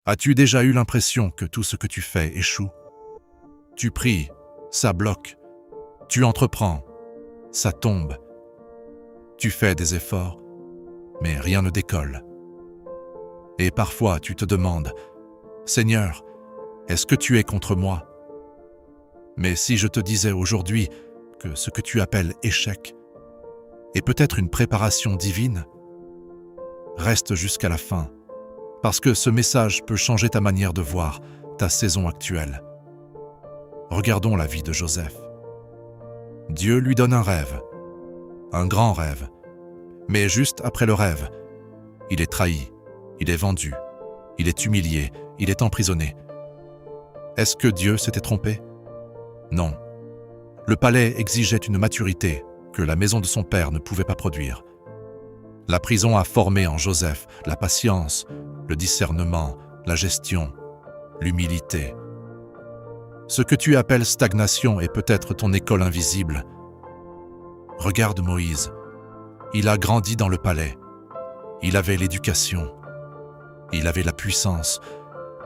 As-tu déjà eu l'impression que tout ce que tu fais échoue? Tu pries, ça bloque. Tu entreprends, ça tombe. Tu fais des efforts, mais rien ne décolle. Et parfois tu te demandes, « Seigneur, est-ce que tu es contre moi ?» Mais si je te disais aujourd'hui que ce que tu appelles échec est peut-être une préparation divine, reste jusqu'à la fin, parce que ce message peut changer ta manière de voir ta saison actuelle. Regardons la vie de Joseph. Dieu lui donne un rêve, un grand rêve, mais juste après le rêve, il est trahi, il est vendu, il est humilié, il est emprisonné. Est-ce que Dieu s'était trompé? Non. Le palais exigeait une maturité que la maison de son père ne pouvait pas produire. La prison a formé en Joseph la patience, le discernement, la gestion, l'humilité. Ce que tu appelles stagnation est peut-être ton école invisible. Regarde Moïse. Il a grandi dans le palais. Il avait l'éducation. Il avait la puissance,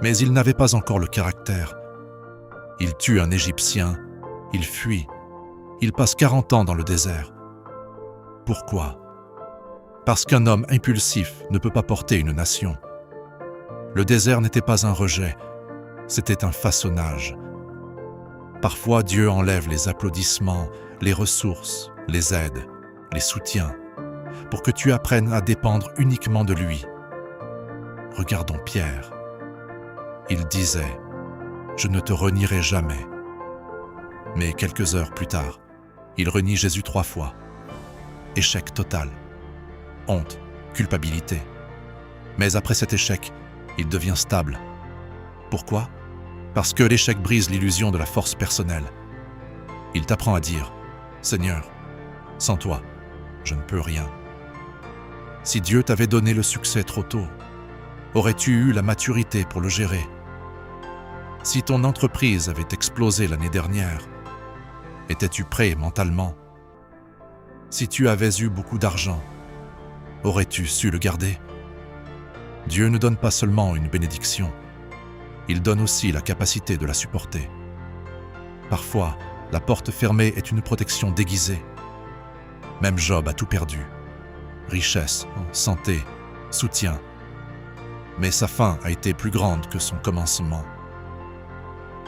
mais il n'avait pas encore le caractère. Il tue un Égyptien. Il fuit. Il passe 40 ans dans le désert. Pourquoi? Parce qu'un homme impulsif ne peut pas porter une nation. Le désert n'était pas un rejet, c'était un façonnage. Parfois, Dieu enlève les applaudissements, les ressources, les aides, les soutiens, pour que tu apprennes à dépendre uniquement de lui. Regardons Pierre. Il disait « Je ne te renierai jamais ». Mais quelques heures plus tard, il renie Jésus 3 fois. Échec total. Honte, culpabilité. Mais après cet échec, il devient stable. Pourquoi? Parce que l'échec brise l'illusion de la force personnelle. Il t'apprend à dire « Seigneur, sans toi, je ne peux rien ». Si Dieu t'avait donné le succès trop tôt, aurais-tu eu la maturité pour le gérer? Si ton entreprise avait explosé l'année dernière, étais-tu prêt mentalement? Si tu avais eu beaucoup d'argent, aurais-tu su le garder? Dieu ne donne pas seulement une bénédiction, il donne aussi la capacité de la supporter. Parfois, la porte fermée est une protection déguisée. Même Job a tout perdu. Richesse, santé, soutien. Mais sa fin a été plus grande que son commencement.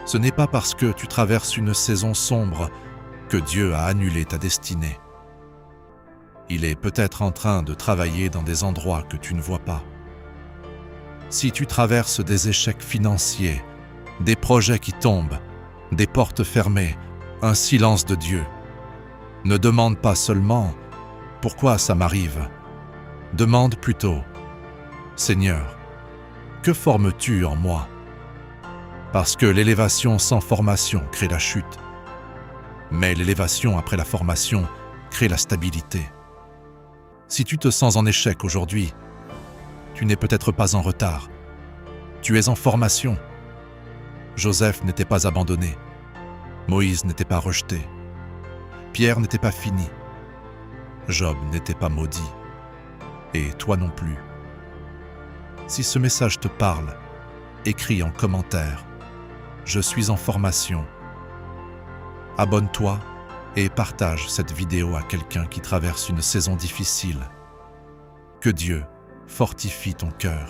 Ce n'est pas parce que tu traverses une saison sombre que Dieu a annulé ta destinée. Il est peut-être en train de travailler dans des endroits que tu ne vois pas. Si tu traverses des échecs financiers, des projets qui tombent, des portes fermées, un silence de Dieu, ne demande pas seulement « Pourquoi ça m'arrive ?» Demande plutôt « Seigneur, que formes-tu en moi ?» Parce que l'élévation sans formation crée la chute, mais l'élévation après la formation crée la stabilité. Si tu te sens en échec aujourd'hui, tu n'es peut-être pas en retard. Tu es en formation. Joseph n'était pas abandonné. Moïse n'était pas rejeté. Pierre n'était pas fini. Job n'était pas maudit. Et toi non plus. Si ce message te parle, écris en commentaire « Je suis en formation ». Abonne-toi et partage cette vidéo à quelqu'un qui traverse une saison difficile. Que Dieu fortifie ton cœur.